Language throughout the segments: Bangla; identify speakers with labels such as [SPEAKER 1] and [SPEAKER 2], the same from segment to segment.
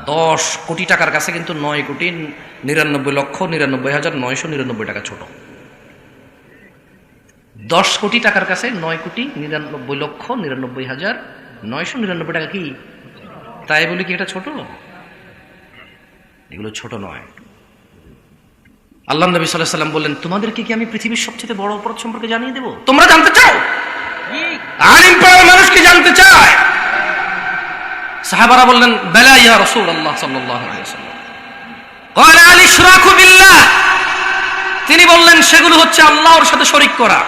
[SPEAKER 1] 10 কোটি টাকার কাছে কিন্তু 9,99,99,999 টাকা ছোট। 10 কোটি টাকার কাছে 9,99,99,999 টাকা কি তাই বলি কি এটা ছোট? এগুলো ছোট নয়। আল্লাহ নবী সাল্লাল্লাহু আলাইহি ওয়াসাল্লাম বললেন, তোমাদেরকে কি আমি পৃথিবীর সবচেয়ে বড় অপরাধ সম্পর্কে জানিয়ে দেব? তোমরা জানতে চাও? আলিম পাড়ার মানুষ কি জানতে চায়? সাহাবারা বললেন, বেলা ইয়া রাসূলুল্লাহ সাল্লাল্লাহু আলাইহি ওয়াসাল্লাম। ক্বালা আল ইশরাকু বিল্লাহ, তিনি বললেন সেগুলো হচ্ছে আল্লাহর সাথে শরীক করা।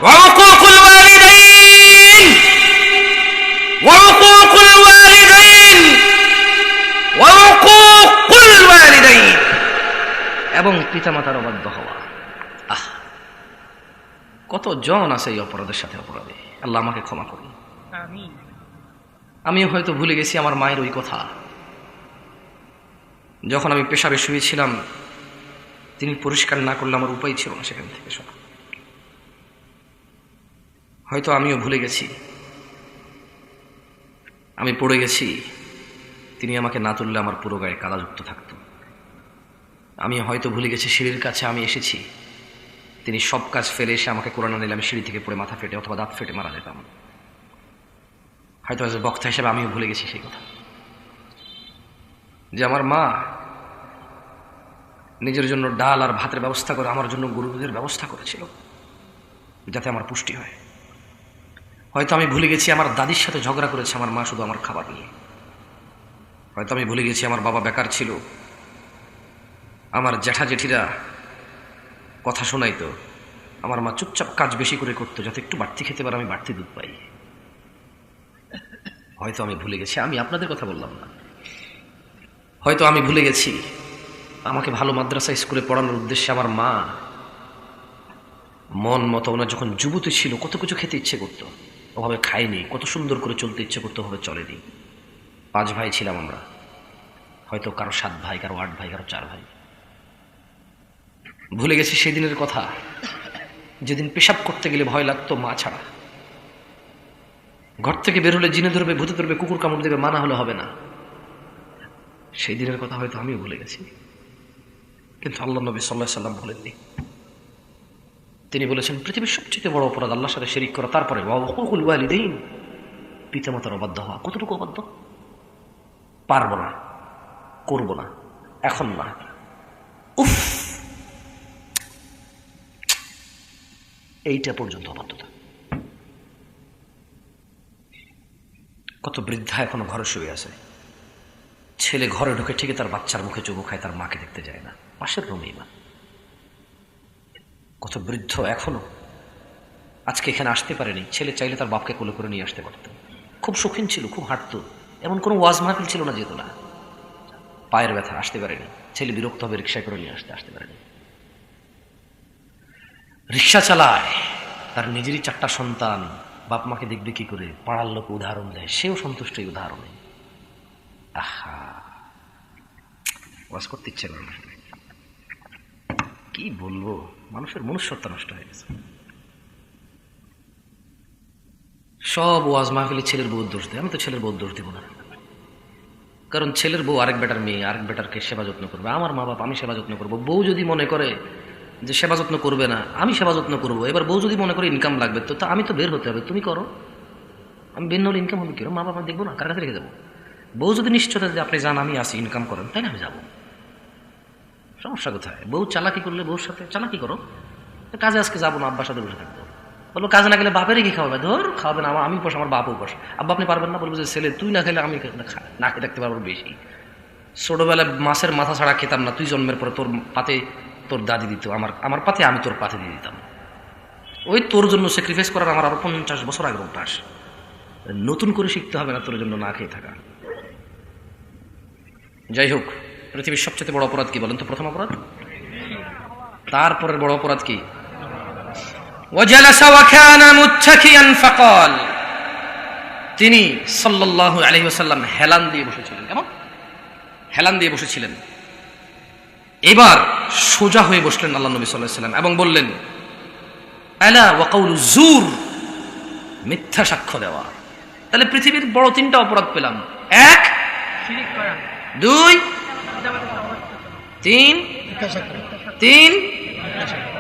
[SPEAKER 1] ওয়া উকুকুল ওয়ালিদাইন, ওয়া উকুকুল ওয়ালিদাইন, ওয়া উকুকুল ওয়ালিদাইন, এবং পিতামাতার অবাধ্য হওয়া। কত জন আছে এই অপরাধের সাথে অপরাধী। আল্লাহ আমাকে ক্ষমা করুন। আমিন। আমিও হয়তো ভুলে গেছি আমার মায়ের ওই কথা। যখন আমি পেশাবে শুয়েছিলাম, তিনি পরিষ্কার না করলে আমার উপায় ছিল না সেখান থেকে সব। হয়তো আমিও ভুলে গেছি, আমি পড়ে গেছি, তিনি আমাকে না তুললে আমার পুরো গায়ে কাদাযুক্ত থাকতো। আমি হয়তো ভুলে গেছি সিঁড়ির কাছে আমি এসেছি, তিনি সব কাজ ফেলে এসে আমাকে কোরআন নিলে আমি সিঁড়ি থেকে পড়ে মাথা ফেটে অথবা দাঁত ফেটে মারা যেতাম। হয়তো আজ বক্তা হিসেবে আমিও ভুলে গেছি সেই কথা, যে আমার মা নিজের জন্য ডাল আর ভাতের ব্যবস্থা করে আমার জন্য গরু দুধের ব্যবস্থা করেছিল যাতে আমার পুষ্টি হয়। হয়তো আমি ভুলে গেছি আমার দাদির সাথে ঝগড়া করেছে আমার মা শুধু আমার খাবার নিয়ে। হয়তো আমি ভুলে গেছি আমার বাবা বেকার ছিল, আমার জ্যাঠা জেঠিরা কথা শোনাইতো, আমার মা চুপচাপ কাজ বেশি করে করতো যাতে একটু বাড়তি খেতে পারে, আমি বাড়তি দুধ পাই। হয়তো আমি ভুলে গেছি, আমি আপনাদের কথা বললাম না, হয়তো আমি ভুলে গেছি আমাকে ভালো মাদ্রাসা স্কুলে পড়ানোর উদ্দেশ্যে আমার মা মন মতো, ওনার যখন যুবতী ছিল কত কিছু খেতে ইচ্ছে করতো, ওভাবে খাইনি, কত সুন্দর করে চলতে ইচ্ছে করতো, ওভাবে চলেনি। 5 ভাই ছিলাম আমরা, হয়তো কারো 7 ভাই, কারো 8 ভাই, কারো 4 ভাই। ভুলে গেছি সেই দিনের কথা, যেদিন পেশাব করতে গেলে ভয় লাগতো মা ছাড়া। ঘর থেকে বের হলে জিনে ধরবে, ভূতে ধরবে, কুকুর কামড় দেবে, মানা হলে হবে না। সেই দিনের কথা হয়তো আমিও ভুলে গেছি, কিন্তু আল্লাহ নবী সাল্লাল্লাহু আলাইহি ওয়াসাল্লাম বলেননি। তিনি বলেছেন পৃথিবীর সবচেয়ে বড় অপরাধ আল্লাহর সাথে শিরিক করা, তারপরে ওয়া উকুকুল ওয়ালিদাইন, পিতামাতার অবাধ্য হওয়া। কতটুকু অবাধ্য? পারবো না, করবো না, এখন না, উফ, এইটা পর্যন্ত অবাধ্যতা। কত বৃদ্ধা এখনো ঘরে শুয়ে আছে, ছেলে ঘরে ঢুকে ঠিকই তার বাচ্চার মুখে চুমু খায়, তার মাকে দেখতে যায় না, পাশের রুমেই মা। কত বৃদ্ধ এখনো আজকে এখানে আসতে পারেনি, ছেলে চাইলে তার বাপকে কোলে করে নিয়ে আসতে পারত। খুব শৌখিন ছিল, খুব হাঁটতো, এমন কোনো ওয়াজ মাহফিল ছিল না যেত না, পায়ের ব্যথা আসতে পারেনি, ছেলে বিরক্ত হবে রিক্সায় করে নিয়ে আসতে পারেনি। রিক্সা চালায়, তার নিজেরই 4টা সন্তান, বাপ মাকে দেখবে কি করে, পাড়ার লোক উদাহরণ দেয়, সেও সন্তুষ্ট এই উদাহরণে। আহা, ওয়াজ করতে ইচ্ছে না, কি বলবো, মানুষের মনুষ্যত্ব নষ্ট হয়ে গেছে। সব ওয়াজ মাহফিলে ছেলের বউ দোষ দেয়। আমি তো ছেলের বউ দোষ দেব না, কারণ ছেলের বউ আরেক বেটার মেয়ে, আরেক বেটারকে সেবা যত্ন করবে। আমার মা বাপ, আমি সেবা যত্ন করবো। বউ যদি মনে করে যে সেবা যত্ন করবে না, আমি সেবা যত্ন করবো। এবার বউ যদি মনে করে ইনকাম লাগবে, তো আমি তো বের হতে হবে, তুমি করো, আমি বের হলে ইনকাম হবে কি? মা বাবা দেখবো না, কার কাছে রেখে যাবো? বউ যদি নিশ্চয়তা যে আপনি যান, আমি আসি, ইনকাম করেন, তাই না আমি যাবো, সমস্যা কোথায়? বউ চালাকি করলে বউর সাথে চালাকি করো, কাজে আজকে যাবো না, আব্বার সাথে বসে থাকবো। বলবো কাজে না গেলে বাপেরই কি খাওয়াবে? ধর খাওয়াবে না, আমি উপাস, আমার বাপ উপাস, আব্বা আপনি পারবেন না? বলবো যে ছেলে তুই না খেলে আমি না খেয়ে থাকতে পারবো বেশি। ছোটবেলায় মাছের মাথা ছাড়া খেতাম না, তুই জন্মের পরে তোর পাতে তোর দাদি দিত, আমার পাতে আমি তোর পাতে দিয়ে দিতাম। ওই তোর জন্য স্যাক্রিফাইস করার আমার আরো 50 বছর আগের অভ্যাস, নতুন করে শিখতে হবে না তোর জন্য না খেয়ে থাকা। যাই হোক, পৃথিবীর সবচেয়ে বড় অপরাধ কি বলেন তো? প্রথম অপরাধ। তারপরের বড় অপরাধ কি? ওয়াজালাসা ওয়া কানা মুত্তাকিয়ান ফাকাল, তিনি সাল্লাল্লাহু আলাইহি ওয়াসাল্লাম হেলান দিয়ে বসেছিলেন। কেমন? হেলান দিয়ে বসেছিলেন। এবার সোজা হয়ে বসলেন আল্লাহ নবী সাল্লাল্লাহু আলাইহি ওয়াসাল্লাম এবং বললেন, আলা ওয়া কাউলু জুর, মিথ্যা সাক্ষ্য দেওয়া। তাহলে পৃথিবীর বড় 3টা অপরাধ পেলাম। 1, শিরিক করা, 2 3 3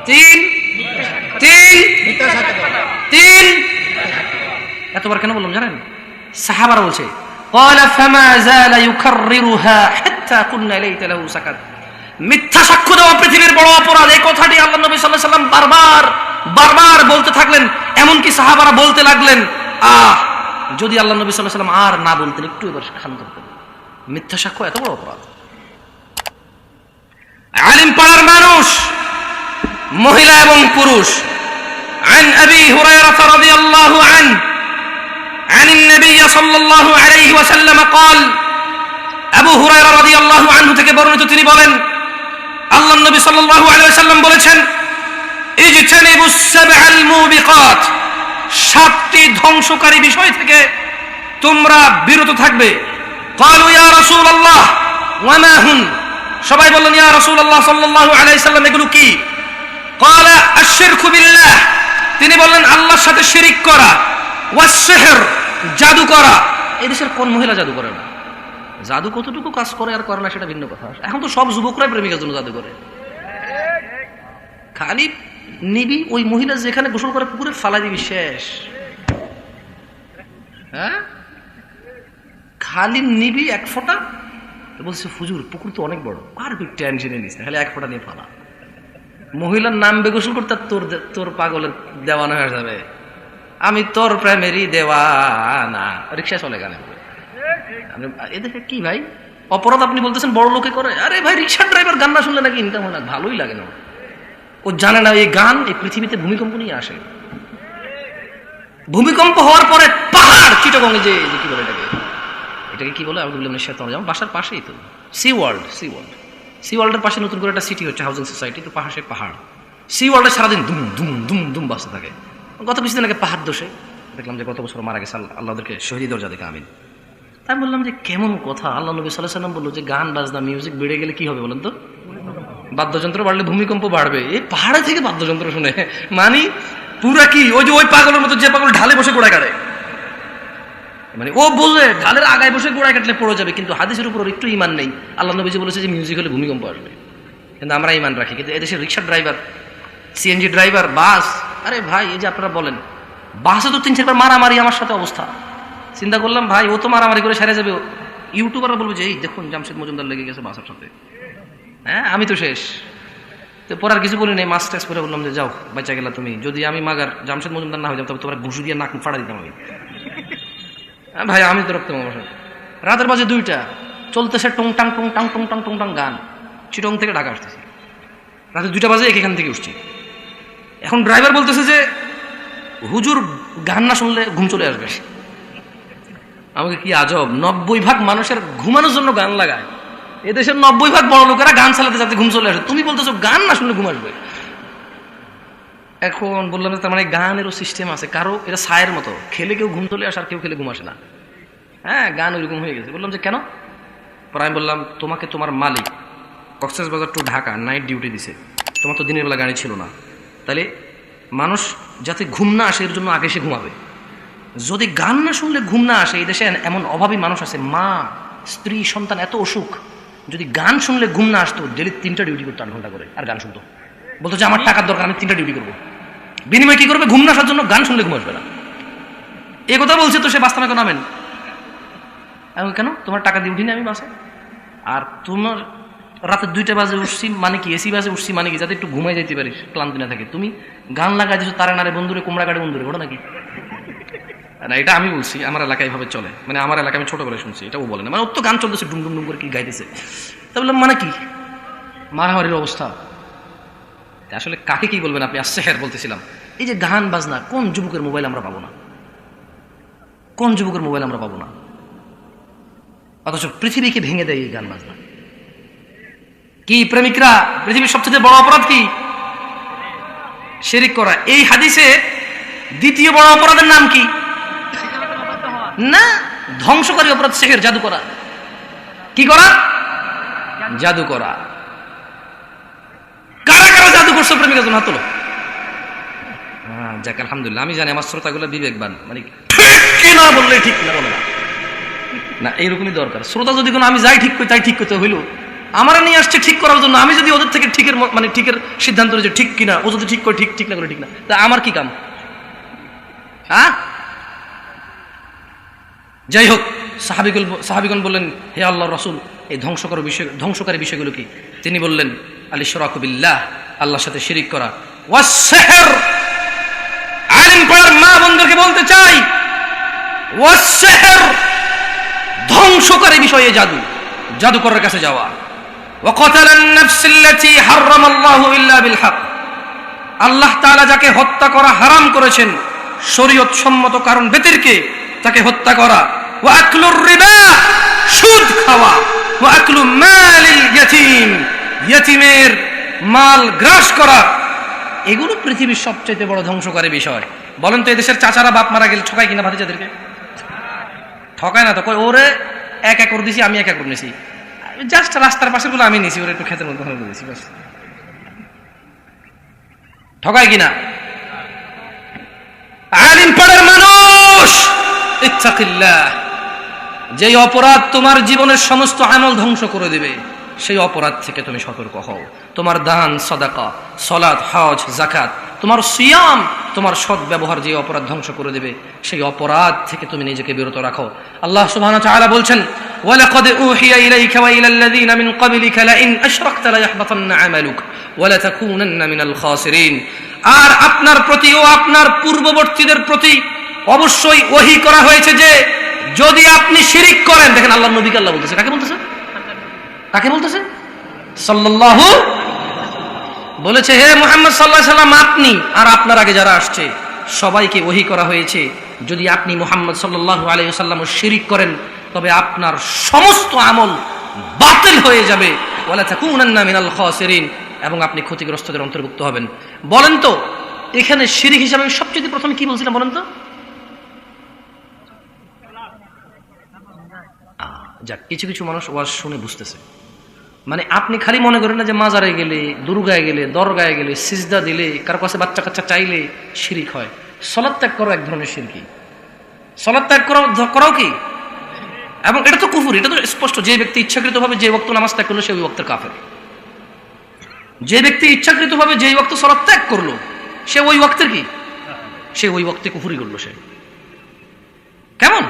[SPEAKER 1] 3 3 এতবার কেন বললাম জানেন? সাহাবারা বলছে قال فما زال يكررها حتى قلنا ليت له سكت। মিথ্যা সাক্ষ্য দেওয়া পৃথিবীর বড় অপরাধ, এই কথাটি আল্লাহ নবী সাল্লাল্লাহু আলাইহি ওয়াসাল্লাম বারবার বলতে থাকলেন। এমনকি সাহাবারা বলতে লাগলেন, যদি আল্লাহ নবী সাল্লাল্লাহু আলাইহি ওয়াসাল্লাম আর না বলতেন, একটু এবার ক্ষান্ত করতেন। মিথ্যা সাক্ষ্য এত বড় অপরাধ। আলিম পাড়ার মানুষ, মহিলা এবং পুরুষ, عن أبي هريرة رضي الله عنه عن النبي صلى الله عليه وسلم قال আবু হুরায়রা রাদিয়াল্লাহু আনহু থেকে বর্ণিত, তিনি বলেন আল্লাহর নবী সাল্লাল্লাহু আলাইহি ওয়াসাল্লাম বলেছেন, ইজতানিবুস সাবআল মুবিকাত, 7টি ধ্বংসকারী বিষয় থেকে তোমরা বিরত থাকবে। ক্বালু ইয়া রাসূলুল্লাহ ওয়া মা হুন, সবাই বললেন ইয়া রাসূলুল্লাহ সাল্লাল্লাহু আলাইহি ওয়াসাল্লাম এগুলো কি? ক্বালা আশ-শিরকু বিল্লাহ, তিনি বললেন আল্লাহর সাথে শিরিক করা, ওয়াস সিহর, জাদু করা। এই দেশের কোন মহিলা জাদু করে না? জাদু কতটুকু কাজ করে আর করে না সেটা ভিন্ন কথা। এখন তো সব যুবকরাই প্রেমিকার জন্য জাদু করে। খালি নিবি ওই মহিলা যেখানে গোসল করে পুকুরে ফালা দিবি, শেষ। হ্যাঁ, খালি নিবি এক ফোঁটা, বলছে হুজুর পুকুর তো অনেক বড়, আর টেনশনে নিস না, খালি এক ফোঁটা নিয়ে ফালা। মহিলার নাম গোসল করতে তোর পাগলের দেওয়ানা হয়ে যাবে। আমি তোর প্রেমেরই দেওয়ানা, রিক্সা চলে গানে। এদেরকে কি ভাই অপরাধ আপনি বলতেছেন বড় লোকে করে? আরে ভাই, রিক্সার ড্রাইভার গান না শুনলে নাকি ইনকাম হয় না? ভালোই লাগে না। ও জানে না এই গান এই পৃথিবীতে ভূমিকম্প নিয়ে আসে। ভূমিকম্প হওয়ার পরে পাহাড় চিটাগংয়ে যে কি বলে এটাকে কি বলে, আমি বললাম যেমন বাসার পাশেই তো সি ওয়ার্ল্ডের পাশে নতুন করে একটা সিটি হচ্ছে, হাউজিং সোসাইটি, তো পাশে পাহাড়। সি ওয়ার্ল্ডে সারাদিন দুম দুম দুম দুম বাজতে থাকে। গত কিছুদিন আগে পাহাড় দোষে দেখলাম যে গত বছর মারা গেছে, আল্লাহদেরকে শহীদ দরজা দেখে আমিন। তাই বললাম যে কেমন কথা, আল্লাহ নবী সাল্লাল্লাহু আলাইহি ওয়াসাল্লাম বললো যে গান বাজনা মিউজিক বেড়ে গেলে কি হবে বলেন তো? বাদ্যযন্ত্র বাড়লে ভূমিকম্প বাড়বে। এই পাহাড়ে থেকে বাদ্যযন্ত্র শুনে মানে পুরা কি ওই যে ওই পাগলের মতো, যে পাগল ঢালে বসে গোড়া কাটে, মানে ও বলবে ঢালের আগায় বসে গোড়া কাটলে পড়ে যাবে, কিন্তু হাদিসের উপর একটু ইমান নেই। আল্লাহ নবীজি বলেছে যে মিউজিক হলে ভূমিকম্প আসবে, কিন্তু আমরা ইমান রাখি। কিন্তু এদেশের রিক্সার ড্রাইভার, সিএনজি ড্রাইভার, বাস, আরে ভাই এই যে আপনারা বলেন বাসে তো 3-4 বার মারামারি আমার সাথে অবস্থা। চিন্তা করলাম ভাই ও তো মারামারি করে সেরে যাবে, ইউটিউবাররা বলবে যে এই দেখুন জামশেদ মজুমদার লেগে গেছে বাসের সাথে। হ্যাঁ, আমি তো শেষ। তো পড়ার কিছু বলি নেই, মাস্টার্স করে বললাম যে যাও বাচ্চা গেলা তুমি, যদি আমি মাগার জামশেদ মজুমদার না হয়ে যাও তবে তোমার ঘুষু দিয়ে নাক ফাড়া দিতাম আমি। ভাই আমি তো রক্ত আমার সাথে। রাতের বাজে 2টা, চলতেছে টং টাং টং টাং টং টাং টং টাং গান, চিটং থেকে ঢাকা আসতেছে। রাতে 2টা বাজে এখান থেকে উঠছি। এখন ড্রাইভার বলতেছে যে হুজুর গান না শুনলে ঘুম চলে আসবে। আমাকে কি আজব, 90% মানুষের ঘুমানোর জন্য গান লাগায়। এদেশের 90% বড় লোকেরা গান চালাতে যাতে ঘুম চলে আসে, তুমি বলতেছো গান না শুনলে ঘুম আসবে। এখন বললাম যে তার মানে গানেরও সিস্টেম আছে, কারো এটা ছায়ের মতো, খেলে কেউ ঘুম চলে আসে আর কেউ খেলে ঘুম আসে না। হ্যাঁ, গান ওইরকম হয়ে গেছে। বললাম যে কেন? পরে আমি বললাম তোমাকে তোমার মালিক Cox's Bazar to Dhaka night duty দিছে, তোমার তো দিনের বেলা গাড়ি ছিল না, তাহলে মানুষ যাতে ঘুম না আসে এর জন্য আগে সে ঘুমাবে। যদি গান না শুনলে ঘুম না আসে, এই দেশে এমন অভাবী মানুষ আছে, মা স্ত্রী সন্তান এত অসুখ, যদি গান শুনলে ঘুম না আসতো ডেলি 3টা ডিউটি করতো 8 ঘন্টা করে, আর গান শুনতো। বলতো যে আমার টাকার দরকার, আমি 3টা ডিউটি করবো। বিনিময় কি করবে? ঘুম না আসার জন্য গান শুনলে ঘুম আসবে না। এই কথা বলছে তো সে বাস্তবে কেন নামেন? আমি কেন তোমার টাকা দিয়ে উঠিনি আমি বাসে, আর তোমার রাতে 2টা বাজে উঠছি মানে কি, এসি বাসে উঠছি মানে কি যাতে একটু ঘুমাই যাইতে পারিস, ক্লান্তি না থাকে। তুমি গান লাগাই দিচ্ছ তারা নারে বন্ধুরে, কুমড়া কাটে বন্ধুরে, ওটা নাকি? না, এটা আমি বলছি, আমার এলাকায় এভাবে চলে, মানে আমার এলাকায় আমি ছোট করে শুনছি, এটা ও বলে না। মানে ওর তো গান চলতেছে ডুম ডুম ডুম করে কি গাইতেছে, তা বললাম মানে কি মারামারির অবস্থা। আসলে কাকে কি বলবেন আপনি? আসছে হ্যাঁ বলতেছিলাম, এই যে গান বাজনা, কোন যুবকের মোবাইল আমরা পাবো না? কোন যুবকের মোবাইল আমরা পাবো না? অথচ পৃথিবীকে ভেঙে দেয় এই গান বাজনা। কি প্রেমিকরা, পৃথিবীর সবচেয়ে বড় অপরাধ কি? শিরিক করা। এই হাদিসে দ্বিতীয় বড় অপরাধের নাম কি? না, ধ্বংসকারী অপরাধ সিহর, জাদু করা। কি করা? জাদু করা। কারা কারা জাদু করছো প্রেমিকা জন? হাত তোলো। যাক আলহামদুলিল্লাহ, আমি জানি আমার শ্রোতাগুলো বিবেকবান, মানে ঠিক না বললে ঠিক না বলে না। না, এইরকমই দরকার। শ্রোতা যদি কোনো আমি যাই ঠিক করি তাই ঠিক করতে হইল, আমার নিয়ে আসছে ঠিক করার জন্য, আমি যদি ওদের থেকে ঠিকের মানে ঠিকের সিদ্ধান্ত নিয়েছি ঠিক কিনা, ও যদি ঠিক করে ঠিক, ঠিক না করে ঠিক না, তা আমার কি কাম? হ্যাঁ, যাই হোক, সাহাবিগণ বললেন, হে আল্লাহর রাসূল, এই ধ্বংসকারী বিষয়গুলো কি? তিনি বললেন, আল ইশরাকু বিল্লাহ, আল্লাহর সাথে শিরিক করা, ওয়াস সিহর। আলিম পাড়ার মা বন্ধুকে বলতে চাই, ওয়াস সিহর, ধ্বংসকারী বিষয়ে জাদু, জাদুকরের কাছে যাওয়া। ওয়া কাতালান নাফসাল্লাতী হারামাল্লাহু ইল্লা বিল হক, আল্লাহ তাআলা যাকে হত্যা করা হারাম করেছেন শরীয়ত সম্মত কারণ ব্যতিরেকে তাকে হত্যা করা। ওয়া আকলুর রিবা, সুদ খাওয়া। ওয়া আকলু মালিল ইয়াতীম, ইয়াতীমের মাল গ্রাস করা। এগুলো পৃথিবীর সবচেয়ে বড় ধ্বংসকারী বিষয়। বলেন তো, এদেশের চাচারা বাপ মারা গেলে ঠকায় কিনা ভাতিজাদেরকে? ঠকায় না তো, কই ওরে 1 একর দিছি, আমি 1 একর নিছি, জাস্ট রাস্তার পাশে গুলো আমি নিছি, ওরে একটু ক্ষেতের মধ্যে দিয়েছি, বাস। ঠকায় কিনা? আলিম পাড়ার মানুষ, ইত্তাকিল্লাহ, যেই অপরাধ তোমার জীবনের সমস্ত আমল ধ্বংস করে দিবে, সেই অপরাধ থেকে তুমি সতর্ক হও। তোমার দান, সাদাকা, সালাত, হজ, যাকাত, তোমার সিয়াম, তোমার সৎ ব্যবহার যে অপরাধ ধ্বংস করে দেবে, সেই অপরাধ থেকে তুমি নিজেকে বিরত রাখো। আল্লাহ সুবহানাহু ওয়া তাআলা বলছেন, ওয়ালাকাদ উহিয়া ইলাইকা ওয়া ইলাল্লাযীনা মিন ক্বাবলিকা লাইন আশরাকতা লায়াহবাতান্না আমালুক ওয়া লাতাকুনান্না মিনাল খাসিরিন। আর আপনার প্রতি ও আপনার পূর্ববর্তীদের প্রতি অবশ্যই ওহী করা হয়েছে যে যদি আপনি শিরিক করেন, দেখেন আল্লাহর নবীকে আল্লাহ বলতেছে, কাকে বলতেছে? কাকে বলতেছে? সাল্লাল্লাহু বলেছে, হে মুহাম্মদ সাল্লাল্লাহু আলাইহি সাল্লাম, আপনি আর আপনার আগে যারা আসছে সবাইকে ওহী করা হয়েছে, যদি আপনি মুহাম্মদ সাল্লাল্লাহু আলাইহি ওয়াসাল্লাম শিরিক করেন তবে আপনার সমস্ত আমল বাতিল হয়ে যাবে, ওয়ালা তাকুনান্না মিনাল খাসিরিন, এবং আপনি ক্ষতিগ্রস্তদের অন্তর্ভুক্ত হবেন। বলেন তো, এখানে শিরিক হিসাবে সবচেয়ে প্রথমে কি বলছিলাম বলেন তো? যাক, কিছু কিছু মানুষ ওয়াজ শুনে বুঝতেছে। মানে আপনি খালি মনে করেন না যে মাজারে গেলে, দুর্গায় গেলে, দরগায় গেলে, সিজদা দিলে, কারো কাছে বাচ্চা কাচ্চা চাইলে শিরিক হয়। সালাত ত্যাগ করো এক ধরনের শিরকি। সালাত ত্যাগ করাও কি? এবং এটা তো কুফর, এটা তো স্পষ্ট। যে ব্যক্তি ইচ্ছাকৃতভাবে যে ওয়াক্ত নামাজ ত্যাগ করলো সে ওই ওয়াক্তের কাফের। যে ব্যক্তি ইচ্ছাকৃতভাবে যে ওয়াক্ত সালাত ত্যাগ করলো সে ওই ওয়াক্তের কি? সে ওই ওয়াক্তে কুফরি করলো। সে কেমন?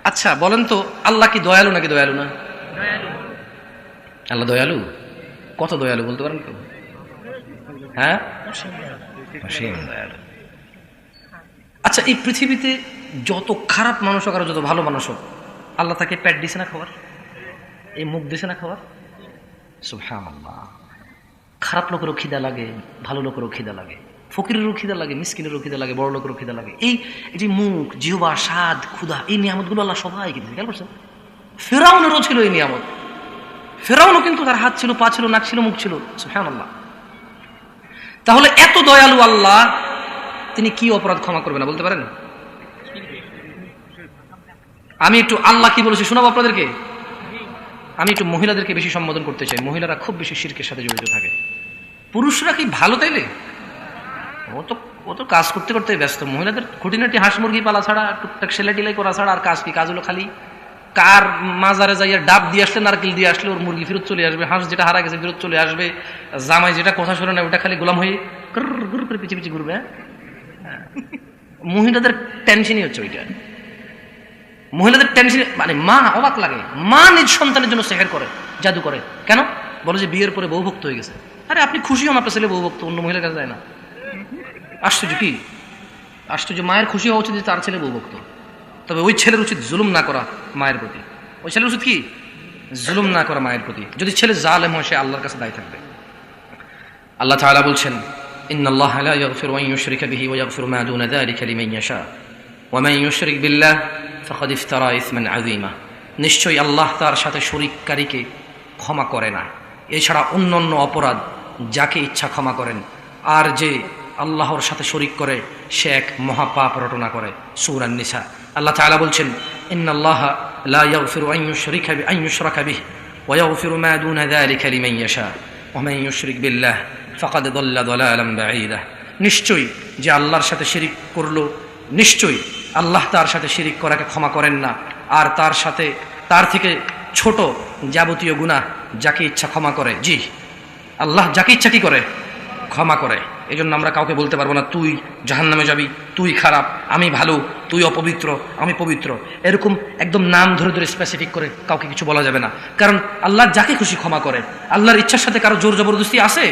[SPEAKER 1] আচ্ছা বলেন তো, আল্লাহ কি দয়ালু নাকি দয়ালু না? আল্লাহ দয়ালু। কত দয়ালু বলতে পারেন কেউ? হ্যাঁ, দয়ালু। আচ্ছা, এই পৃথিবীতে যত খারাপ মানুষ হোক আর যত ভালো মানুষ হোক, আল্লাহ তাকে পেট দিছে না খাবার? এই মুখ দিছে না খাবার? সুবহানাল্লাহ। খারাপ লোকেরও খিদা লাগে, ভালো লোকেরও খিদা লাগে, ফকিরেরও খিদা লাগে, মিসকিনেরও খিদা লাগে, বড় লোকেরও খিদা লাগে। এই যে মুখ, জিহ্বা, স্বাদ, ক্ষুধা, এই নিয়ামতগুলো আল্লাহ সবাইকে দিয়েছে। খেয়াল করছেন? ফিরআউনেরও ছিল এই নিয়ামত। ফিরআউনও কিন্তু তার হাত ছিল, পা ছিল, নাক ছিল, মুখ ছিল। সুবহানাল্লাহ। তাহলে এত দয়ালু আল্লাহ, তিনি কি অপরাধ ক্ষমা করবে না বলতে পারেন? আমি একটু আল্লাহ কি বলেছি শোনাবো আপনাদেরকে। আমি একটু মহিলাদেরকে বেশি সম্বোধন করতে চাই। মহিলারা খুব বেশি শিরকের সাথে জড়িত থাকে। পুরুষরা কি ভালো তাইলে? ও তো কাজ করতে করতে ব্যস্ত। মহিলাদের খুঁটিনাটি হাঁস মুরগি পালা ছাড়া, টুকটাক সেলাই টিলাই করা ছাড়া আর কাজ কি? কাজ হলো খালি কার মাজারে যাইয়া ডাব দিয়ে আসলে, নারকেল দিয়ে আসলে ওর মুরগি ফেরত চলে আসবে, হাঁস যেটা হারা গেছে ফেরত চলে আসবে, জামাই যেটা কথা শোনে না ওটা খালি গোলাম হয়ে গুর করে পিছিয়ে পিছিয়ে ঘুরবে। মহিলাদের টেনশনই হচ্ছে ওইটা। মহিলাদের টেনশন মানে মা অবাক লাগে, মা নিজ সন্তানের জন্য সেহের করে, জাদু করে। কেন? বলে যে বিয়ের পরে বউভক্ত হয়ে গেছে। আরে আপনি খুশি হন আপনার ছেলে বউভক্ত, অন্য মহিলার কাছে যায় না। আশ্চর্য কি? আশ্চর্য। মায়ের খুশি হওয়া উচিত যে তার ছেলে বউভক্ত। তবে ওই ছেলের উচিত জুলুম না করা মায়ের প্রতি। ওই ছেলের উচিত কি? জুলুম না করা মায়ের প্রতি। যদি ছেলে জালেম হয় সে আল্লাহর কাছে দায়ী থাকবে। আল্লাহ তাআলা বলছেন, ইন্নাল্লাহা লা ইয়াগফিরু আন ইউশরিকা বিহি ওয়া ইয়াগফিরু মা দুনা যালিকা লিমান ইয়াশা ওয়া মান ইউশরিক বিল্লাহ ফাকাদ ইফতারা ইসমান আযীমা। নিশ্চয়ই আল্লাহ তার সাথে শরীককারীকে ক্ষমা করে না, এছাড়া অন্যান্য অপরাধ যাকে ইচ্ছা ক্ষমা করেন। আর যে আল্লাহর সাথে শরীক করে সে এক মহাপাপ রটনা করে। সূরা নিসা। আল্লাহ তাআলা বলছেন, ইন্নাল্লাহা লা ইয়াগফিরু আন ইউশরাকা বিহি ওয়া ইয়াগফিরু মা দুনা যালিকা লিমান ইয়াশা ওয়া মান ইউশরিক বিল্লাহ ফাকাদ দাল্লা দালালান বাঈদা। নিশ্চয়ই যে আল্লাহর সাথে শিরিক করলো, নিশ্চয়ই আল্লাহ তার সাথে শিরিক করাকে ক্ষমা করেন না, আর তার থেকে ছোট যাবতীয় গুনাহ যাকে ইচ্ছা ক্ষমা করে। জি, আল্লাহ যাকে ইচ্ছা কি করে? ক্ষমা করে। এই জন্য আমরা কাউকে বলতে পারবো না তুই জাহান্নামে যাবি, তুই খারাপ, আমি ভালো, তুই অপবিত্র, আমি পবিত্র, এরকম একদম নাম ধরে ধরে স্পেসিফিক করে কাউকে কিছু বলা যাবে না। কারণ আল্লাহ যাকে খুশি ক্ষমা করে। আল্লাহর ইচ্ছার সাথে কারো জোর জবরদস্তি আছে?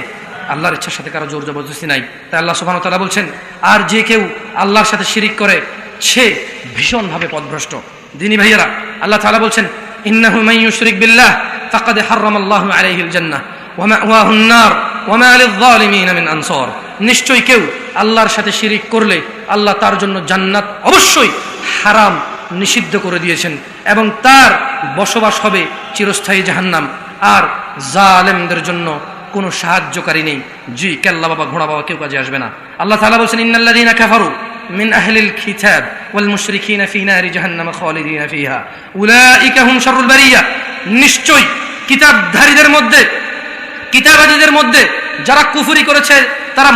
[SPEAKER 1] আল্লাহর ইচ্ছার সাথে কারো জোর জবরদস্তি নাই। তাই আল্লাহ সুবহানাহু ওয়া তাআলা বলছেন, আর যে কেউ আল্লাহর সাথে শিরিক করে সে ভীষণভাবে পথভ্রষ্ট। দিনী ভাইয়েরা, আল্লাহ তাআলা বলছেন, ইন্নাহু মান ইউশরিক বিল্লাহ ফাকাদ হারামাল্লাহু আলাইহিল জান্নাহ ওয়া মাওয়াহুন নার ওয়া মা লিয-যালিমিন মিন আনসার। নিশ্চয়ই কেউ আল্লাহর সাথে শিরিক করলে আল্লাহ তার জন্য জান্নাত অবশ্যই হারাম নিষিদ্ধ করে দিয়েছেন এবং তার বসবাস হবে চিরস্থায়ী জাহান্নাম, আর জালেমদের জন্য কোনো সাহায্যকারী নেই। জি, কেল্লা বাবা ঘোড়া বাবা কেউ কাজে আসবে না। আল্লাহ তাআলা বলছেন, ইন্নাল্লাযীনা কাফারু মিন আহলিল কিতাব ওয়াল মুশরিকিনা ফি নারি জাহান্নাম খালিদিনা ফিহা উলাইকা হুম শাররুল বারিয়া। নিশ্চয়ই কিতাবাদীদের মধ্যে যারা কুফরি করেছে তারা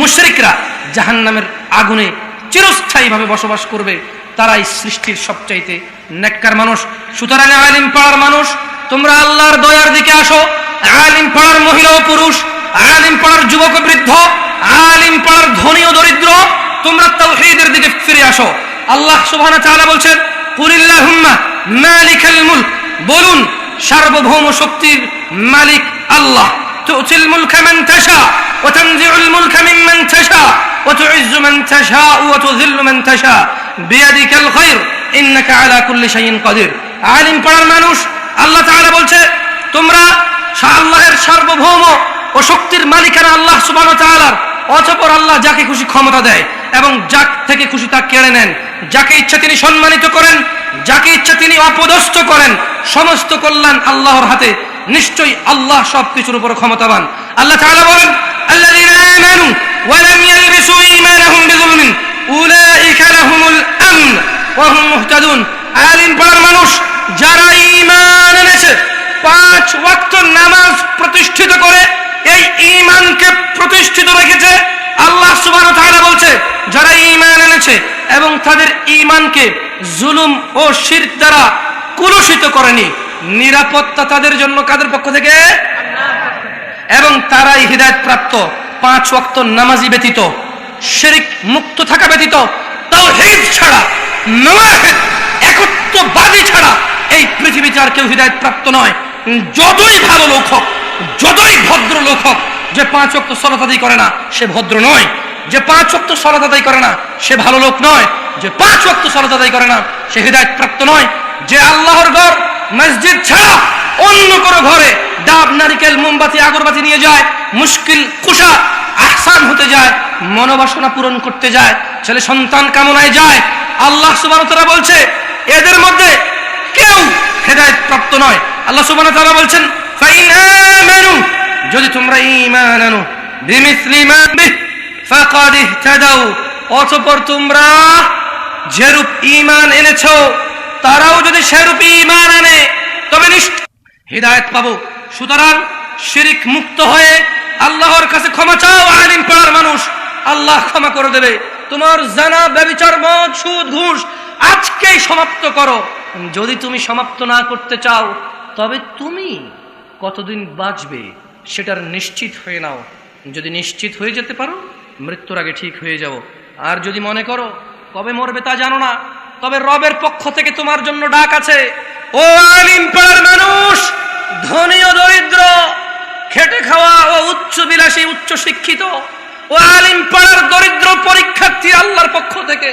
[SPEAKER 1] মুশরিকরা জাহান্নামের আগুনে চিরস্থায়ীভাবে বসবাস করবে। তারাই সৃষ্টির সবচাইতে নেককার মানুষ। সুতরাং আলিম পাড়ার মানুষ, তোমরা আল্লাহর দয়ার দিকে আসো। আলিম পাড়ার মহিলা ও পুরুষ, আলিম পাড়ার যুবক ও বৃদ্ধ, আলিম পাড়ার ধনী ও দরিদ্র, তোমরা তাওহীদের দিকে ফিরে আসো। আল্লাহ সুবহানাহু ওয়া তাআলা বলছেন, কুলিল্লাহুম্মা মালিকাল মুলক, বলুন সার্বভৌম শক্তির মালিক আল্লাহ। তুতিল মুলকা মান তাশা ওয়া তানজিউল মুলকা মিম্মান তাশা ওয়া তুইজ্জু মান তাশা ওয়া তুযিল্লু মান তাশা বিয়াদিকাল খায়র ইন্নাকা আলা কুল্লি শাইইন কাদির। আলিম পাড়ার মানুষ, আল্লাহ তাআলা বলছে, তোমরা আল্লাহর সার্বভৌম ও শক্তির মালিকানা আল্লাহ সুবহানাহু ওয়া তাআলার। অতঃপর আল্লাহ যাকে খুশি ক্ষমতা দেয় এবং যাক থেকে খুশি তা কেড়ে নেন। যাকে ইচ্ছা তিনি সম্মানিত করেন, যাকে ইচ্ছা তিনি অপদস্থ করেন। সমস্ত কল্যাণ আল্লাহর হাতে। নিশ্চয়ই আল্লাহ সবকিছুর উপর ক্ষমতাবান। আল্লাহ তাআলা বলেন, আল্লাযীনা আমানু ওয়া লাম ইয়ালবিসু ঈমানাহুম বিযুলমিন উলাইকা লাহুমুল আমন ওয়া হুম মুহতাদুন। আলিম পাড়ার মানুষ যারা ঈমান এনেছে, 5 ওয়াক্ত নামাজ প্রতিষ্ঠিত করে এই ঈমানকে প্রতিষ্ঠিত রেখেছে, আল্লাহ সুবহানাহু ওয়া তাআলা বলছে যারা ঈমান এনেছে এবং তাদের ঈমানকে জুলুম ও শিরক দ্বারা কলুষিত করেনি, নিরাপত্তা তাদের জন্য কাদের পক্ষ থেকে? এবং তারাই হিদায়াত প্রাপ্ত। 5 ওয়াক্ত নামাজি ব্যতীত, শিরক মুক্ত থাকা ব্যতীত, তাওহীদ ছাড়া, নওয়াহিদ একত্ববাদী ছাড়া এই পৃথিবীতে আর কেউ হিদায়াত প্রাপ্ত নয়। যতই ভালো লোক হোক, যতই ভদ্র লোক হোক, যে 5 ওয়াক্ত সালাত আদায় করে না সে ভদ্র নয়। যে 5 ওয়াক্ত সালাত আদায় করে না সে ভালো লোক নয়। যে 5 ওয়াক্ত সালাত আদায় করে না সে হিদায়াত প্রাপ্ত নয়। যে আল্লাহর ঘর মসজিদ ছাড়া অন্য কোনো ঘরে ডাব, নারিকেল, মোমবাতি, আগরবাতি নিয়ে যায়, মুশকিল কুশা আহসান হতে যায়, মনোবাসনা পূরণ করতে যায়, ছেলে সন্তান কামনায় যায়, আল্লাহ সুবহানাহু ওয়া তাআলা বলছে এদের মধ্যে কেউ হিদায়াত প্রাপ্ত নয়। আল্লাহ সুবহানাহু ওয়া তাআলা বলছেন, ফাইন আমানু, যদি তোমরা ঈমান আনো, বিমিসলি মা বিহি ফাকাদ ইহতাদাউ, অতঃপর তোমরা যেরূপ ঈমান এনেছো তারাও যদি সেরূপ ঈমান আনে তবে নিশ্চয় হিদায়াত পাবো। সুতরাং শিরক মুক্ত হয়ে আল্লাহর কাছে ক্ষমা চাও। আলিম পাড়ার মানুষ, আল্লাহ ক্ষমা করে দেবে। তোমার জানা, ব্যভিচার, মদ, সুদ, ঘুষ আজকেই সমাপ্ত করো। যদি তুমি সমাপ্ত না করতে চাও তবে তুমি কতদিন বাঁচবে সেটার নিশ্চিত হয়ে নাও। যদি নিশ্চিত হয়ে যেতে পারো, মৃত্যুর আগে ঠিক হয়ে যাও। আর যদি মনে করো কবে মরবে তা জানো না, তবে রবের পক্ষ থেকে তোমার জন্য ডাক আছে। ও আলিম পাড়ার মানুষ, ধনী ও দরিদ্র, খেটে খাওয়া ও উচ্চ বিলাসী, উচ্চ শিক্ষিত, ও আলিম পাড়ার দরিদ্র পরীক্ষার্থী আল্লাহর পক্ষ থেকে,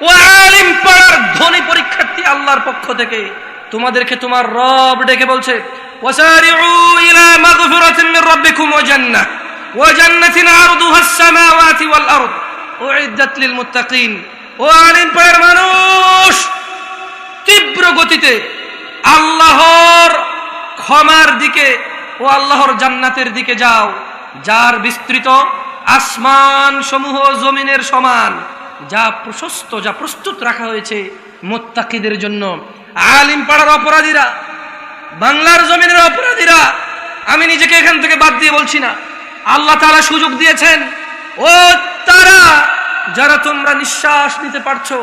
[SPEAKER 1] ও আলিম পাড়ার ধনী পরীক্ষার্থী আল্লাহর পক্ষ থেকে তোমাদেরকে তোমার রব ডেকে বলছে, ওয়াসারিউ ইলা মাগফিরাতিন মির রাব্বিকুম ওয়া জান্নাতিন আরদুহাস সামাওয়াতি ওয়াল আরদ উইদ্দাত লিল মুত্তাকিন। ও আলিম পাড়ার মানুষ, তীব্র গতিতে আল্লাহর ক্ষমার দিকে ও আল্লাহর জান্নাতের দিকে যাও, যার বিস্তৃত আসমান সমূহ জমিনের সমান, যা প্রশস্ত, যা প্রস্তুত রাখা হয়েছে মুত্তাকিদের জন্য। আলিম পাড়ার অপরাধীরা, বাংলার জমিনের অপরাধীরা, আমি নিজেকে এখান থেকে বাদ দিয়ে বলছি না, আল্লাহ তাআলা সুযোগ দিয়েছেন। ও তারা যারা তোমরা নিঃশ্বাস নিতে পারছো,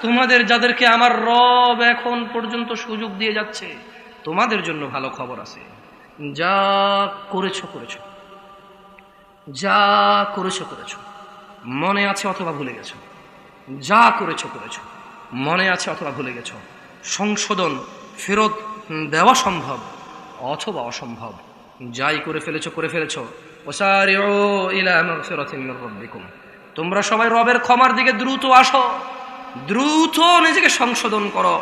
[SPEAKER 1] তোমাদের যাদেরকে আমার রব এখন পর্যন্ত সুযোগ দিয়ে যাচ্ছে, তোমাদের জন্য ভালো খবর আছে। যা করেছো করেছো, যা করেছো করেছো, মনে আছে অথবা ভুলে গেছো। যা করেছো করেছো, মনে আছে অথবা ভুলে গেছো। সংশোধন ফেরত দেওয়া সম্ভব অথবা অসম্ভব। যাই করে ফেলেছো করে ফেলেছো। ওয়াসারিউ ইলা মাগফিরাতিন মির রাব্বিকুম, তোমরা সবাই রবের ক্ষমার দিকে দ্রুত আসো, দ্রুত নিজেকে সংশোধন করো।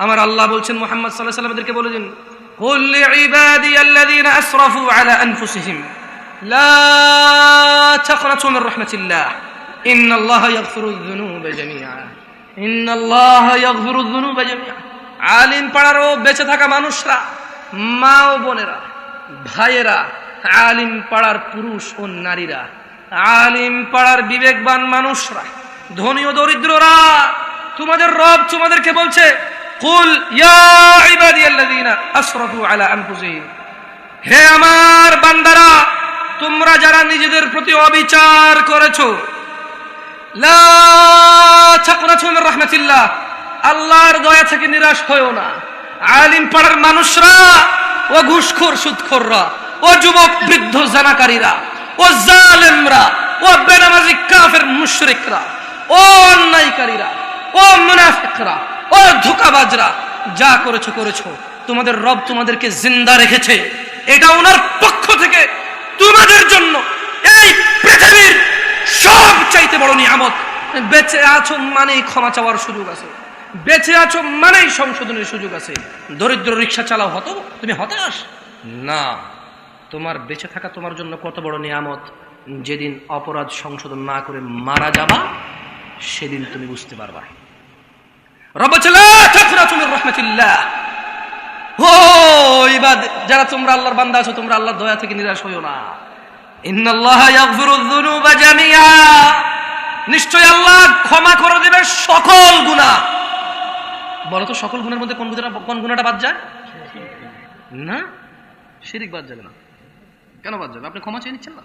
[SPEAKER 1] আমার আল্লাহ বলছেন মুহাম্মদ সাল্লাল্লাহু আলাইহি ওয়াসাল্লামকে বলে দিন, কুল লিইবাদিয়াল্লাযীনা আসরাফু আলা আনফুসিহিম লা তাকনাতু মির রাহমাতিল্লাহ ইন্নাল্লাহা ইয়াগফিরুয যুনুবা জামিআ, ইন্নাল্লাহা ইয়াগফিরুয যুনুবা জামিআ। আলিম পাড়ার ও বেঁচে থাকা মানুষরা, মা ও বোনেরা, ভাইয়েরা, আলিম পাড়ার পুরুষ ও নারীরা, আলিম পাড়ার বিবেকবান মানুষরা, ধনী ও দরিদ্ররা, তোমাদের রব তোমাদেরকে বলছে, কুল ইয়া ইবাদিয়াল্লাযীনা আসরাফু আলা আনফুসিহিম, হে আমার বান্দারা, তোমরা যারা নিজেদের প্রতি অবিচার করেছো, লা তাকনাতু মির রাহমাতিল্লাহ, আল্লাহর দয়া থেকে নিরাশ হয়ো না। আলিম পাড়ার মানুষরা, ও ঘুষখোর সুদখোররা, ও যুবক বৃদ্ধ জানাকারীরা, ও জালেমরা, ও বেনামাজি কাফের মুশরিকরা, ও অন্যায়কারীরা, ও মুনাফিকরা, ও ধোঁকাবাজরা, যা করেছো করেছো, তোমাদের রব তোমাদেরকে জিন্দা রেখেছে। এটা ওনার পক্ষ থেকে তোমাদের জন্য এই পৃথিবীর সবচাইতে বড় নিয়ামত। বেঁচে আছো মানেই ক্ষমা চাওয়ার সুযোগ আছে, বেঁচে আছো মানেই সংশোধনের সুযোগ আছে। দরিদ্র রিক্সা চালাও, হতো তুমি হতাশ না। তোমার বেঁচে থাকা তোমার জন্য কত বড় নিয়ামত। যেদিন অপরাধ সংশোধন না করে মারা যাবা, সেদিন তুমি বুঝতে পারবা। যারা তোমরা আল্লাহর বান্দা আছো, তোমরা আল্লাহর দয়া থেকে নিরাশ হইও না। ইন্নাল্লাহা ইয়াগফিরুয যুনুবা জামিআ, নিশ্চয় আল্লাহ ক্ষমা করে দেবে সকল গুনাহ। বলো তো সকল গুনার মধ্যে কোন গুনাহটা বাদ যায় না? শিরক বাদ যাবে না। কেন বাদ যাবে? আপনি ক্ষমা চেয়ে নিচ্ছেন না।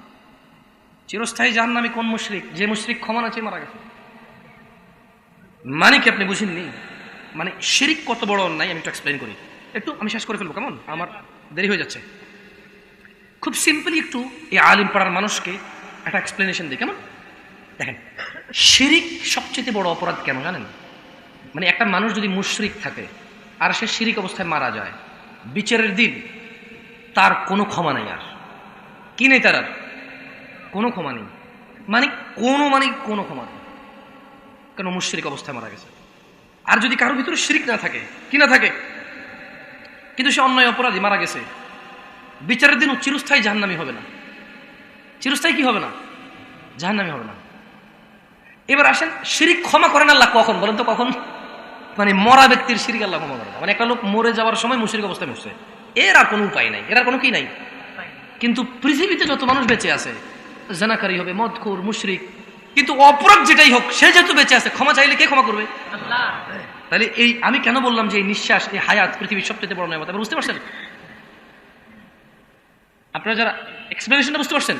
[SPEAKER 1] চিরস্থায়ী জাহান্নামী কোন মুশরিক? যে মুশরিক ক্ষমা না চেয়ে মারা গেছে। মানে কি আপনি বুঝেননি? মানে শিরক কত বড় অন্যায় আমি একটু এক্সপ্লেইন করি। আমি শেষ করে ফেলবো, কেমন? আমার দেরি হয়ে যাচ্ছে। খুব সিম্পলি একটু এই আলিম পাড়ার মানুষকে একটা এক্সপ্লেনেশন দিই, কেমন? দেখেন, শিরক সবচেয়ে বড় অপরাধ কেন জানেন? মানে একটা মানুষ যদি মুশরিক থাকে আর সে শিরক অবস্থায় মারা যায়, বিচারের দিন তার কোনো ক্ষমা নেই। আর কি নেই? তার আর কোনো ক্ষমা নেই। মানে কোনো ক্ষমা নেই, কেন? মুশরিক অবস্থায় মারা গেছে। আর যদি কারোর ভিতরে শিরক না থাকে, কি না থাকে, কিন্তু সে অন্যায় অপরাধী মারা গেছে, বিচারের দিন চিরস্থায়ী জাহান্নামী হবে না। চিরস্থায়ী কি হবে না? জাহান্নামী হবে না। এবার আসেন, শিরক ক্ষমা করেন আল্লাহ কখন? বলেন তো কখন? মানে মরা ব্যক্তির শিরক আল্লাহ ক্ষমা করে না। মানে একটা লোক মরে যাওয়ার সময় মুশরিক অবস্থায় মরছে, এর আর কোনো উপায় নাই, এর আর কোনো কি নাই। কিন্তু পৃথিবীতে যত মানুষ বেঁচে আছে, জানাকারী হবে, মদখোর, মুশরিক, কিন্তু অপরাধ যেটাই হোক, সে যেহেতু বেঁচে আছে, ক্ষমা চাইলে কে ক্ষমা করবে? আল্লাহ। তাহলে এই আমি কেন বললাম যে এই নিঃশ্বাস, এই হায়াত পৃথিবীর সবচেয়ে বড় নিয়ামত? বুঝতে পারছেন? আপনারা যারা এক্সপ্লেনেশনটা বুঝতে পারছেন?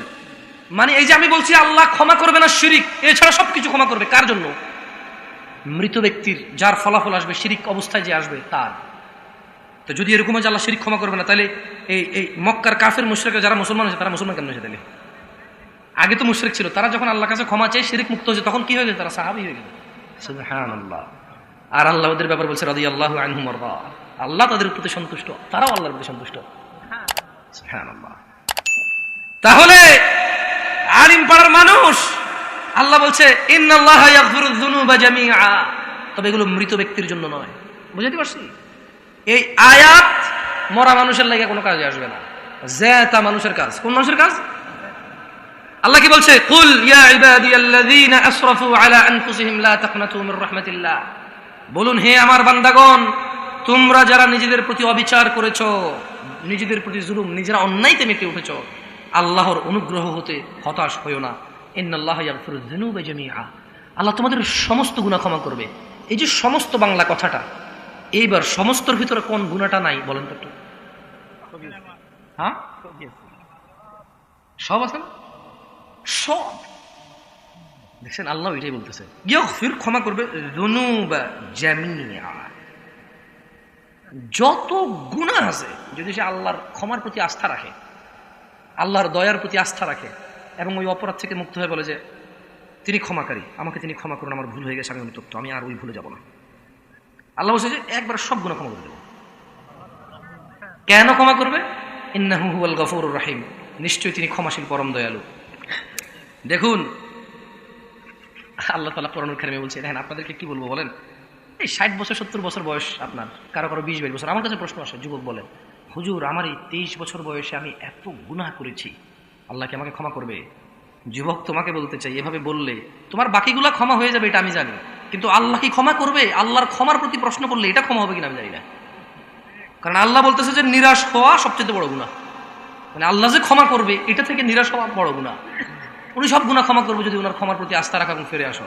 [SPEAKER 1] মানে এই যে আমি বলছি আল্লাহ ক্ষমা করবে না শিরক, এছাড়া সবকিছু ক্ষমা করবে। কার জন্য? মৃত ব্যক্তির, যার ফলাফল আসবে শিরক অবস্থায় যে আসবে তার। তো যদি এরকম হয় যে আল্লাহ শিরক ক্ষমা করবে না, তাহলে এই মক্কার কাফের মুশরিকরা যারা মুসলমান হয়েছে, তারা মুসলমান কেন হয়েছে? তাহলে আগে তো মুশরিক ছিল, তারা যখন আল্লাহর কাছে ক্ষমা চেয়ে শিরক মুক্ত হয়েছে, তখন কি হয়ে গেছে? তারা সাহাবী হয়ে গেল। সুবহানাল্লাহ। আর আল্লাহ ওদের ব্যাপারে বলছে রাদিয়াল্লাহু আনহুম ওয়া রাদা, আল্লাহ তাদের প্রতি সন্তুষ্ট, তারাও আল্লাহর প্রতি সন্তুষ্ট। সুবহানাল্লাহ। তাহলে আলিম পাড়ার মানুষ, আল্লাহ বলছে ইন্নাল্লাহা ইয়াগফিরুয যুনুবা জামিআ, তবে এগুলো মৃত ব্যক্তির জন্য নয়। বুঝতে পারছি? এই আয়াত মরা মানুষের লাগে কোনো কাজে আসবে না, জেতা মানুষের কাজ। কোন মানুষের কাজ? আল্লাহ কি বলছে? কুল ইয়া ইবাদিয়াল্লাযীনা আসরাফু আলা আনফুসিহিম লা তাকনাতু মির রাহমাতিল্লাহ, বলুন হে আমার বান্দাগণ, তোমরা যারা নিজেদের প্রতি অবিচার করেছো, নিজেদের প্রতি জুলুম, নিজেরা অন্যায়তে মেতে উঠেছো, আল্লাহর অনুগ্রহ হতে হতাশ হইও না। ইন্নাল্লাহা ইয়াগফিরুয যুনুবা জামিআ, আল্লাহ তোমাদের সমস্ত গুনাহ ক্ষমা করবে। এই যে সমস্ত বাংলা কথাটা, এইবার সমস্তর ভিতরে কোন গুনাহটা নাই বলেন তো একটু? হ্যাঁ, সব আছে না? সব। দেখছেন, আল্লাহ এটাই বলতেছে, ইয়াগফির, ক্ষমা করবে, যুনুবা জামিআ, যত গুনাহ আছে, যদি সে আল্লাহর ক্ষমার প্রতি আস্থা রাখে, আল্লাহর দয়ার প্রতি আস্থা রাখে এবং ওই অপরাধ থেকে মুক্ত হয়ে বলে যে তিনি ক্ষমাকারী, আমাকে তিনি ক্ষমা করুন, আমার ভুল হয়ে গেছে, আমি অনুতপ্ত, আমি আর ওই ভুলে যাব না। আল্লাহ বলছে যে একবার সব গুনাহ ক্ষমা করে দেব। কেন ক্ষমা করবে? ইন্নাহু হুয়াল গফুরুর রহিম, নিশ্চয়ই তিনি ক্ষমাশীল, পরম দয়ালু। দেখুন আল্লাহ তাআলা কোরআনুল কারীমে বলছে, দেখেন আপনাদেরকে কি বলবো বলেন, এই 60 বছর 70 বছর বয়স আপনার, কারো কারো 20-22 বছর। আমার কাছে প্রশ্ন আসে, যুবক বলেন, হুজুর আমার এই 23 বছর বয়সে আমি এত গুনাহ করেছি, আল্লাহ কি আমাকে ক্ষমা করবে? যুবক তোমাকে বলতে চাই, এভাবে বললে তোমার বাকিগুলা ক্ষমা হয়ে যাবে, এটা আমি জানি, কিন্তু আল্লাহ কি ক্ষমা করবে? আল্লাহর ক্ষমার প্রতি প্রশ্ন করলে এটা ক্ষমা হবে কিনা আমি জানি না। কারণ আল্লাহ বলতেছে যে নিরাশ হওয়া সবচেয়ে বড় গুনাহ, মানে আল্লাহ যে ক্ষমা করবে এটা থেকে নিরাশ হওয়া বড় গুনাহ। উনি সব গুনাহ ক্ষমা করবে যদি ওনার ক্ষমার প্রতি আস্থা রাখা এবং ফিরে আসো।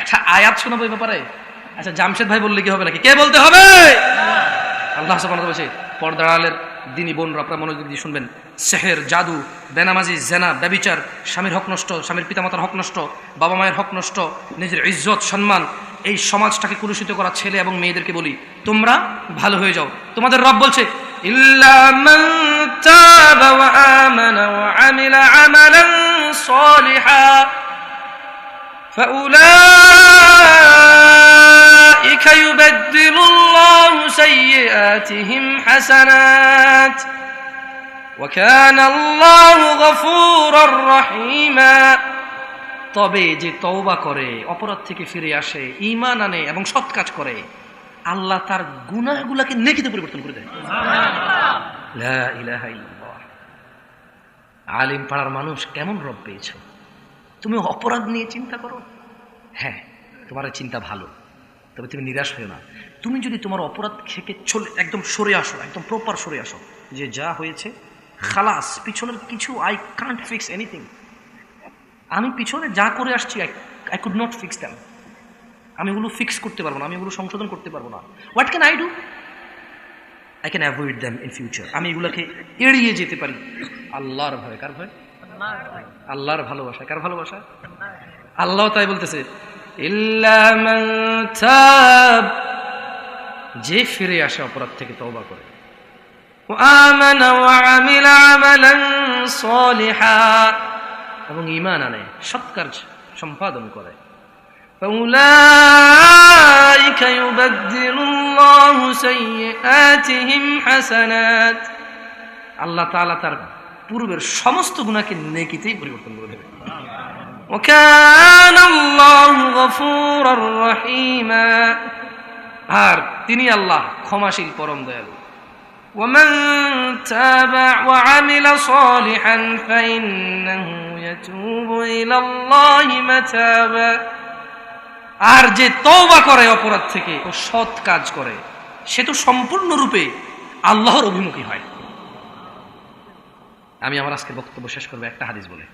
[SPEAKER 1] একটা আয়াত শোনাবো এই ব্যাপারে। আচ্ছা, জামশেদ ভাই বললে কি হবে নাকি? কে বলতে হবে? আল্লাহ সুবহানাহু ওয়া তাআলা বলছে, পর্দার আড়ালের দিনী বোনরা আপনারা মনোযোগ দিয়ে শুনবেন, সেহের, জাদু, বেনামাজি, জেনা, ব্যভিচার, স্বামীর হক নষ্ট, স্বামীর পিতামাতার হক নষ্ট, বাবা মায়ের হক নষ্ট, নিজের ইজ্জত সম্মান, এই সমাজটাকে কুলুষিত করা ছেলে এবং মেয়েদেরকে বলি তোমরা ভালো হয়ে যাও। তোমাদের রব বলছে ইল্লা মান তাবা ওয়া আমানা ওয়া আমিলা আমালান সালিহা ফাউলাইকা ইউবাদদিলুল্লাহু সাইয়্যাতিহিম হাসানাত ওয়া কানা আল্লাহু গফুরার রহিমা। তবে যে তওবা করে, অপরাধ থেকে ফিরে আসে, ঈমান আনে এবং সৎ কাজ করে, আল্লাহ তার গুনাহগুলোকে নেকিতে পরিবর্তন করে দেয়। লা ইলাহা ইল্লাল্লাহ। আলিম পাড়ার মানুষ, কেমন রব পেয়েছো? তুমি অপরাধ নিয়ে চিন্তা করো, হ্যাঁ তোমার চিন্তা ভালো, তবে তুমি নিরাশ হও না। তুমি যদি তোমার অপরাধ থেকে একদম সরে আসো, একদম প্রপার সরে আসো, যে যা হয়েছে খালাস, পিছনের কিছু আই কান্ট ফিক্স এনিথিং, আমি পিছনে যা করে আসছি I could not fix them, আমি এগুলো ফিক্স করতে পারবো না, আমি এগুলো সংশোধন করতে পারবো না। What can I do? I can avoid them in future. আমি এগুলোকে এড়িয়ে যেতে পারি আল্লাহর ভয়। কার ভয়? আল্লাহর ভালোবাসা। কার ভালোবাসা? আল্লাহ তাই বলতেছে ইল্লা মান তাব, যে ফিরে আসে অপরাধ থেকে, তওবা করে, ওয়া আমানা ওয়া আমিলা আমালান সালিহা, এবং ঈমান আনে, সৎ কাজ সম্পাদন করে, ফাউলাইকা ইউবাদদিলুল্লাহু সাইয়্যাতিহিম হাসানাত, আল্লাহ তাআলা তার পূর্বের সমস্ত গুনাহকে নেকিতেই পরিবর্তন করে দেবে। ওয়া কানা আল্লাহু গফুরার রহিমা, আর তিনি আল্লাহ ক্ষমাশীল, পরম দয়ালু। ومن تاب وعمل صالحا فإنه يتوب إلى الله متابا, আর যে তওবা করে অপরাধ থেকে ও সৎ কাজ করে, সে তো সম্পূর্ণরূপে আল্লাহর অভিমুখী হয়। আমি আমার আজকে বক্তব্য শেষ করব একটা হাদিস বলে।